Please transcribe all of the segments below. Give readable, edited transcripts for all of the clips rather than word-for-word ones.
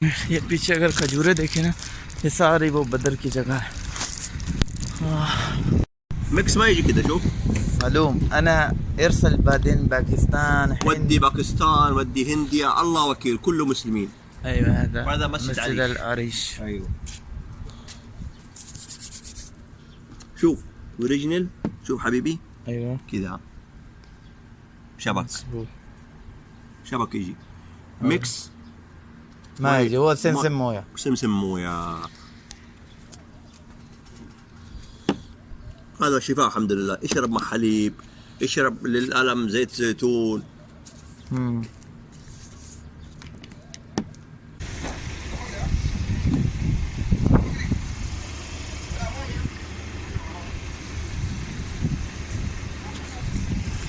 یہ پیچھے اگر کھجورے دیکھیں نا، یہ ساری وہ بدر کی جگہ ہے. ميكس ما يجي كده. شوف معلوم. انا ارسل بعدين باكستان، ودي باكستان، ودي هنديا، الله وكيل، كله مسلمين. ايوه هذا وهذا مسجد عريش. العريش. ايوه شوف اوريجينال. شوف حبيبي ايوه كذا شبك شبك يجي ميكس ما يجي، هو سمسم مويه. سمسم مويه. هذا شفاء الحمد لله. اشرب مع حليب، اشرب للألم زيت زيتون.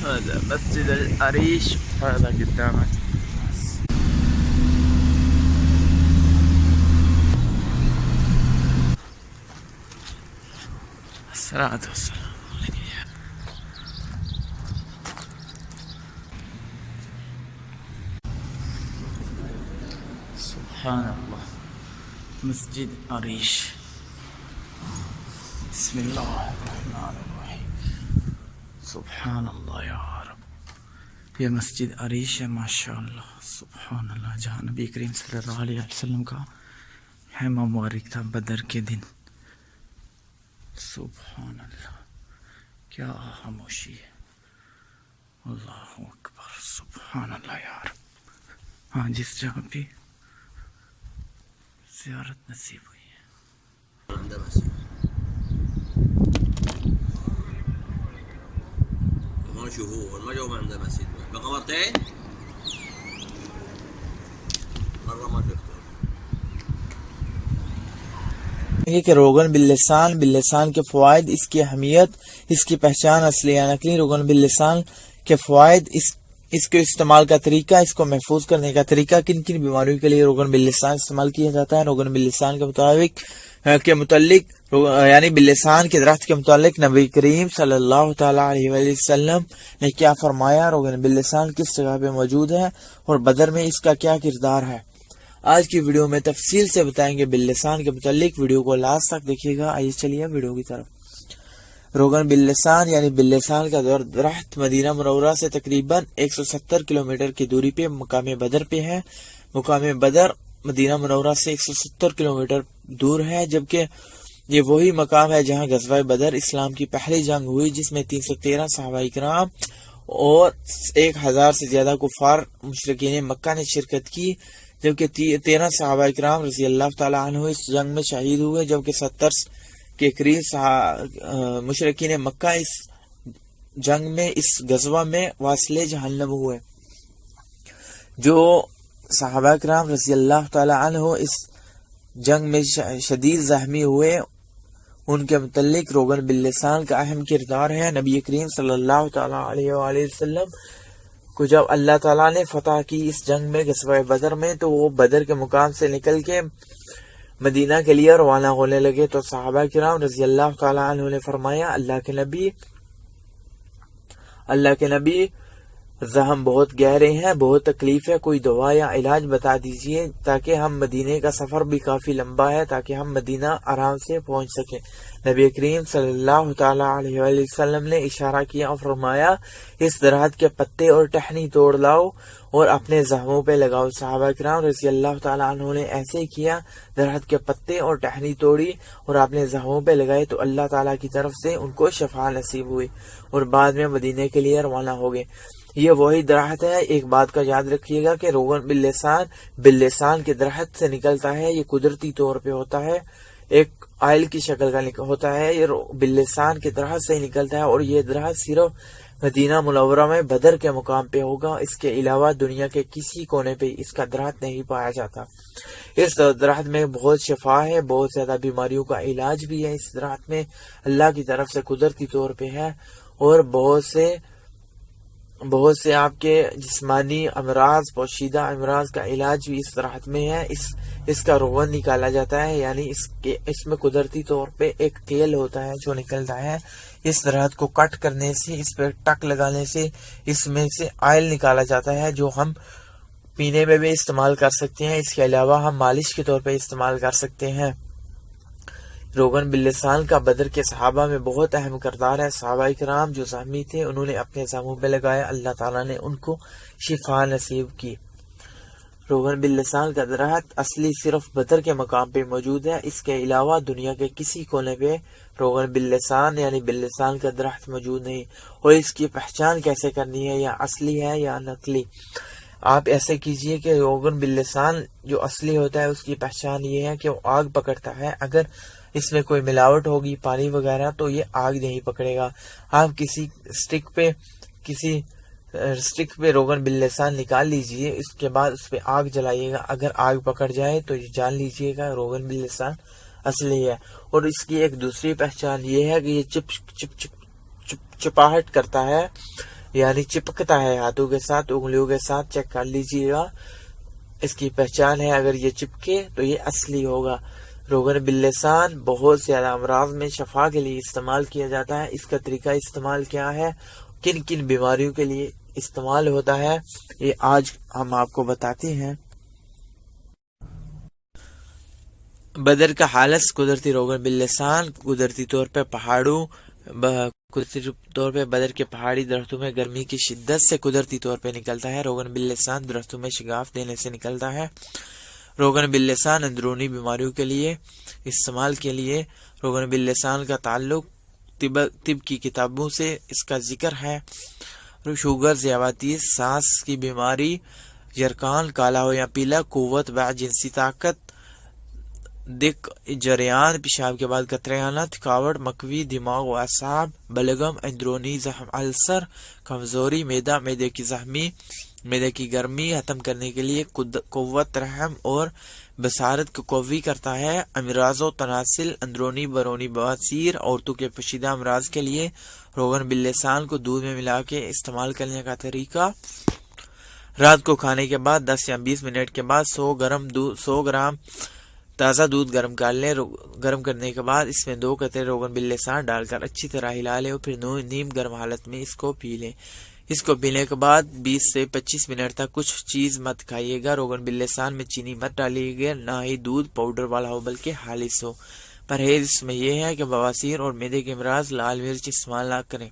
هذا مسجد العريش، هذا قدامك. الصلاة والسلام عليك يا سبحان الله. مسجد عريش. بسم الله الرحمن الرحيم. سبحان اللہ یا رب. یہ مسجد عریش ہے ماشاء اللہ. سبحان اللہ، جہاں نبی کریم صلی اللہ علیہ وسلم کا خیمہ مبارک تھا بدر کے دن. سبحان اللہ، کیا خاموشی ہے. اللہ اکبر. سبحان اللہ یا رب. ہاں، جس جگہ پہ زیارت نصیب ہوئی ہے. ما شوفوه ما جاوا عندنا مسجد بقى مرتين مرة ما شفته. کہ روغن باللسان کے فوائد، اس کی اہمیت، اس کی پہچان اصلی یا نقلی. روغن باللسان کے فوائد، اس کے استعمال کا طریقہ، اس کو محفوظ کرنے کا طریقہ. کن کن بیماریوں کے لیے روغن باللسان استعمال کیا جاتا ہے. روغن باللسان کے متعلق یعنی باللسان کے درخت کے متعلق نبی کریم صلی اللہ تعالیٰ علیہ وآلہ وسلم نے کیا فرمایا. روغن باللسان کس جگہ پہ موجود ہے اور بدر میں اس کا کیا کردار ہے. آج کی ویڈیو میں تفصیل سے بتائیں گے باللسان کے متعلق. ویڈیو کو لاسٹ تک دیکھیے گا. آئیے چلیے ویڈیو کی طرف. روغن باللسان یعنی باللسان کا درخت مدینہ منورہ سے تقریباً 170 کلومیٹر کی دوری پہ مقام بدر پہ ہے. مقام بدر مدینہ منورہ سے 170 کلومیٹر دور ہے، جبکہ یہ وہی مقام ہے جہاں غزوہ بدر اسلام کی پہلی جنگ ہوئی، جس میں 313 صحابہ کرام اور 1000 سے زیادہ کفار مشرکین مکہ نے شرکت کی، جبکہ 13 صحابہ کرام رضی اللہ تعالیٰ عنہ اس جنگ میں شہید ہوئے، جبکہ 70 کے قریب مشرکین مکہ اس جنگ میں، اس غزوہ میں واصل جہنم ہوئے. جو صحابہ کرام رضی اللہ تعالیٰ عنہ اس جنگ میں شدید زخمی ہوئے، ان کے متعلق روغن باللسان کا اہم کردار ہے. نبی کریم صلی اللہ تعالیٰ علیہ وآلہ وسلم کو جب اللہ تعالیٰ نے فتح کی اس جنگ میں غزوہ بدر میں، تو وہ بدر کے مقام سے نکل کے مدینہ کے لیے روانہ ہونے لگے. تو صحابہ کرام رضی اللہ تعالیٰ عنہ نے فرمایا، اللہ کے نبی زخم بہت گہرے ہیں، بہت تکلیف ہے، کوئی دوا یا علاج بتا دیجئے تاکہ ہم مدینے کا سفر بھی کافی لمبا ہے، تاکہ ہم مدینہ آرام سے پہنچ سکیں. نبی کریم صلی اللہ تعالیٰ علیہ وآلہ وسلم نے اشارہ کیا اور فرمایا، اس درخت کے پتے اور ٹہنی توڑ لاؤ اور اپنے زخموں پہ لگاؤ. صحابہ کرام رضی اللہ تعالیٰ عنہ نے ایسے ہی کیا، درخت کے پتے اور ٹہنی توڑی اور اپنے زخموں پہ لگائے، تو اللہ تعالیٰ کی طرف سے ان کو شفا نصیب ہوئی اور بعد میں مدینے کے لیے روانہ ہو گئے. یہ وہی درخت ہے. ایک بات کا یاد رکھیے گا کہ روغن باللسان کے درخت سے نکلتا ہے. یہ قدرتی طور پہ ہوتا ہے، ایک آئل کی شکل کا ہوتا ہے. یہ باللسان کے درخت سے ہی نکلتا ہے اور یہ درخت صرف مدینہ منورہ میں بدر کے مقام پہ ہوگا. اس کے علاوہ دنیا کے کسی کونے پہ اس کا درخت نہیں پایا جاتا. اس درخت میں بہت شفا ہے، بہت زیادہ بیماریوں کا علاج بھی ہے. اس درخت میں اللہ کی طرف سے قدرتی طور پہ ہے، اور بہت سے آپ کے جسمانی امراض، پوشیدہ امراض کا علاج بھی اس درخت میں ہے. اس کا روغن نکالا جاتا ہے، یعنی اس میں قدرتی طور پہ ایک تیل ہوتا ہے جو نکلتا ہے. اس درخت کو کٹ کرنے سے، اس پہ ٹک لگانے سے اس میں سے آئل نکالا جاتا ہے جو ہم پینے میں بھی استعمال کر سکتے ہیں. اس کے علاوہ ہم مالش کے طور پہ استعمال کر سکتے ہیں. روغن باللسان کا بدر کے صحابہ میں بہت اہم کردار ہے. صحابہ کرام جو زخمی تھے انہوں نے اپنے زخموں پہ لگایا, اللہ تعالیٰ نے ان کو شفا نصیب کی. روغن باللسان کا درخت اصلی صرف بدر کے مقام پہ موجود ہے. اس کے علاوہ دنیا کے کسی کونے پہ روغن باللسان یعنی باللسان کا درخت موجود نہیں. اور اس کی پہچان کیسے کرنی ہے, یا اصلی ہے یا نقلی؟ آپ ایسے کیجئے کہ روغن باللسان جو اصلی ہوتا ہے اس کی پہچان یہ ہے کہ وہ آگ پکڑتا ہے. اگر اس میں کوئی ملاوٹ ہوگی پانی وغیرہ تو یہ آگ نہیں پکڑے گا. آپ کسی سٹک پہ روغن باللسان نکال لیجئے, اس کے بعد اس پہ آگ جلائیے گا. اگر آگ پکڑ جائے تو یہ جان لیجئے گا روغن باللسان اصلی ہے. اور اس کی ایک دوسری پہچان یہ ہے کہ یہ چپاہٹ کرتا ہے, یعنی چپکتا ہے ہاتھوں کے ساتھ, انگلیوں کے ساتھ. چیک کر لیجئے گا, اس کی پہچان ہے. اگر یہ چپکے تو یہ اصلی ہوگا. روغن باللسان بہت زیادہ امراض میں شفا کے لیے استعمال کیا جاتا ہے. اس کا طریقہ استعمال کیا ہے, کن کن بیماریوں کے لیے استعمال ہوتا ہے, یہ آج ہم آپ کو بتاتے ہیں. بدر کا حالت قدرتی روغن باللسان قدرتی طور پہ بدر کے پہاڑی درختوں میں گرمی کی شدت سے قدرتی طور پہ نکلتا ہے. روغن باللسان درختوں میں شگاف دینے سے نکلتا ہے. روغن باللسان اندرونی بیماریوں کے لیے استعمال کے لیے روغن باللسان کا تعلق طب کی کتابوں سے اس کا ذکر ہے. شوگر, ذیابیطس, سانس کی بیماری, یرقان, کالا ہو یا پیلا, قوت و جنسی طاقت, دق, جریان, پیشاب کے بعد قطرے آنا, تھکاوٹ, مکوی, دماغ و اعصاب, بلغم, اندرونی زخم, السر, کمزوری, معدے کی زخمی, معدے کی گرمی ختم کرنے کے لیے قوت رحم اور بصارت کو قوی کرتا ہے. امراض و تناسل, اندرونی برونی بواسیر, عورتوں کے پوشیدہ امراض کے لیے روغن باللسان کو دودھ میں ملا کے استعمال کرنے کا طریقہ. رات کو کھانے کے بعد 10 یا 20 منٹ کے بعد 100 گرام تازہ دودھ گرم کر لیں. گرم کرنے کے بعد اس میں 2 قطرے روغن باللسان ڈال کر اچھی طرح ہلا لیں اور پھر نیم گرم حالت میں اس کو پی لیں. اس کو پینے کے بعد 20 سے 25 منٹ تک کچھ چیز مت کھائیے گا. روغن باللسان میں چینی مت ڈالیے گا, نہ ہی دودھ پاؤڈر والا ہو بلکہ خالص ہو. پرہیز اس میں یہ ہے کہ بواسیر اور معدے کے امراض لال مرچ استعمال نہ کریں.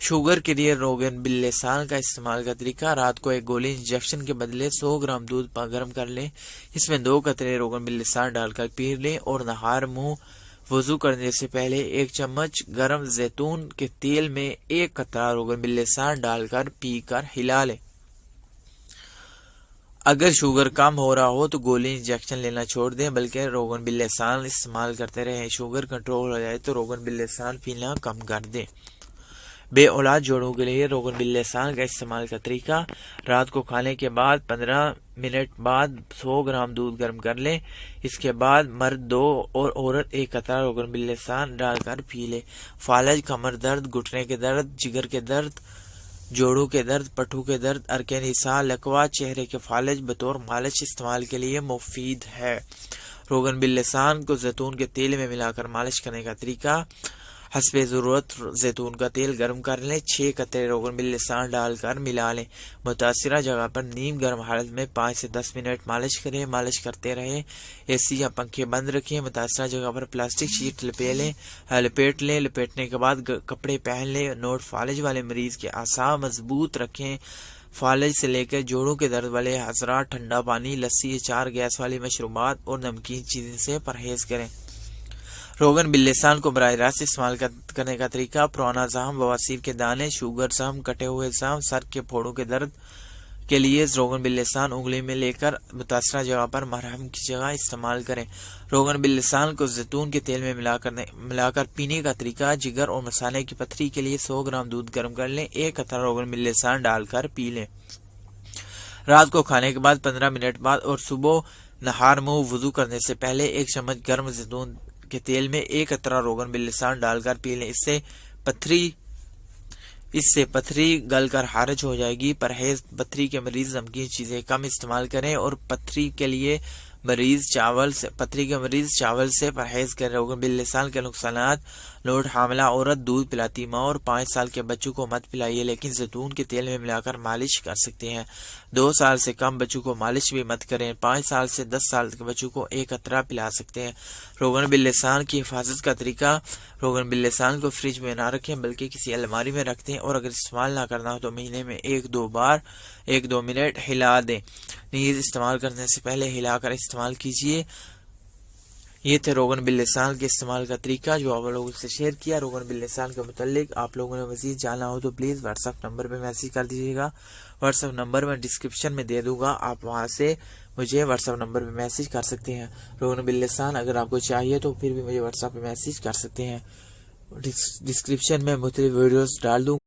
شوگر کے لیے روغن باللسان کا استعمال کا طریقہ. رات کو ایک گولی انجیکشن کے بدلے 100 گرام دودھ گرم کر لیں. اس میں 2 قطرے روغن باللسان ڈال کر پی لیں اور نہار منہ وضو کرنے سے پہلے 1 چمچ گرم زیتون کے تیل میں 1 قطرہ روغن باللسان ڈال کر پی کر ہلا لیں. اگر شوگر کم ہو رہا ہو تو گولی انجیکشن لینا چھوڑ دیں, بلکہ روغن باللسان استعمال کرتے رہیں. شوگر کنٹرول ہو جائے تو روغن باللسان پینا کم کر دیں. بے اولاد جوڑوں کے لیے روغن باللسان کا استعمال کا طریقہ. رات کو کھانے کے بعد 15 منٹ بعد 100 گرام دودھ گرم کر لیں. اس کے بعد مرد 2 اور عورت 1 قطرہ روغن باللسان ڈال کر پی لیں. فالج, کمر درد, گھٹنے کے درد, جگر کے درد, جوڑوں کے درد, پٹھوں کے درد, ارکین نساء, لکوہ, چہرے کے فالج بطور مالش استعمال کے لیے مفید ہے. روغن باللسان کو زیتون کے تیل میں ملا کر مالش کرنے کا طریقہ. حسب ضرورت زیتون کا تیل گرم کر لیں. 6 قطرے روغن باللسان ڈال کر ملا لیں. متاثرہ جگہ پر نیم گرم حالت میں 5 سے 10 منٹ مالش کریں. مالش کرتے رہیں. اے سی یا پنکھے بند رکھیں. متاثرہ جگہ پر پلاسٹک شیٹ لپیٹ لیں. لپیٹنے کے بعد کپڑے پہن لیں. نوٹ: فالج والے مریض کے اعصاب مضبوط رکھیں. فالج سے لے کر جوڑوں کے درد والے حضرات ٹھنڈا پانی، لسی، اچار، گیس والی مشروبات اور نمکین چیزیں سے پرہیز کریں. روغن باللسان کو براہ راست استعمال کرنے کا طریقہ: پرانا زخم، بواسیر کے دانے، شوگر زخم، کٹے ہوئے زخم، سر کے پھوڑوں کے درد کے لیے روغن باللسان انگلی میں لے کر متاثرہ جگہ پر مرہم کی جگہ استعمال کریں. روغن باللسان کو زیتون کے تیل میں ملا کر پینے کا طریقہ: جگر اور مثانے کی پتھری کے لیے 100 گرام دودھ گرم کر لیں. 1 قطرہ روغن باللسان ڈال کر پی لیں. رات کو کھانے کے بعد 15 منٹ بعد اور صبح نہار منہ وضو کرنے سے پہلے 1 چمچ گرم زیتون کے تیل میں 1 قطرہ روغن باللسان ڈال کر پی لیں. اس سے پتھری گل کر خارج ہو جائے گی. پرہیز: پتھری کے مریض نمکین چیزیں کم استعمال کریں اور پتھری کے لیے مریض چاول سے پتھری کے مریض چاول سے پرہیز کریں۔ روغن باللسان کے نقصانات: لوٹ حاملہ عورت دودھ پلاتی ماں اور 5 سال کے بچوں کو مت پلائیے، لیکن زیتون کے تیل میں ملا کر مالش کر سکتے ہیں۔ 2 سال سے کم بچوں کو مالش بھی مت کریں۔ 5 سال سے 10 سال کے بچوں کو 1 قطرہ پلا سکتے ہیں۔ روغن باللسان کی حفاظت کا طریقہ: روغن باللسان کو فریج میں نہ رکھیں بلکہ کسی الماری میں رکھ دیں، اور اگر استعمال نہ کرنا ہو تو مہینے میں 1-2 منٹ ہلا دیں۔ نیز استعمال کرنے سے پہلے ہلا کر استعمال کیجیے۔ یہ تھے روغن باللسان کے استعمال کا طریقہ جو آپ لوگوں سے شیئر کیا۔ روغن باللسان کے متعلق آپ لوگوں نے مزید جاننا ہو تو پلیز واٹس ایپ نمبر پہ میسج کر دیجیے گا۔ واٹس ایپ نمبر میں ڈسکرپشن میں دے دوں گا، آپ وہاں سے مجھے واٹس ایپ نمبر پہ میسج کر سکتے ہیں۔ روغن باللسان اگر آپ کو چاہیے تو پھر بھی مجھے واٹس ایپ پہ میسج کر سکتے ہیں۔ ڈسکرپشن میں مختلف ویڈیوز ڈال دوں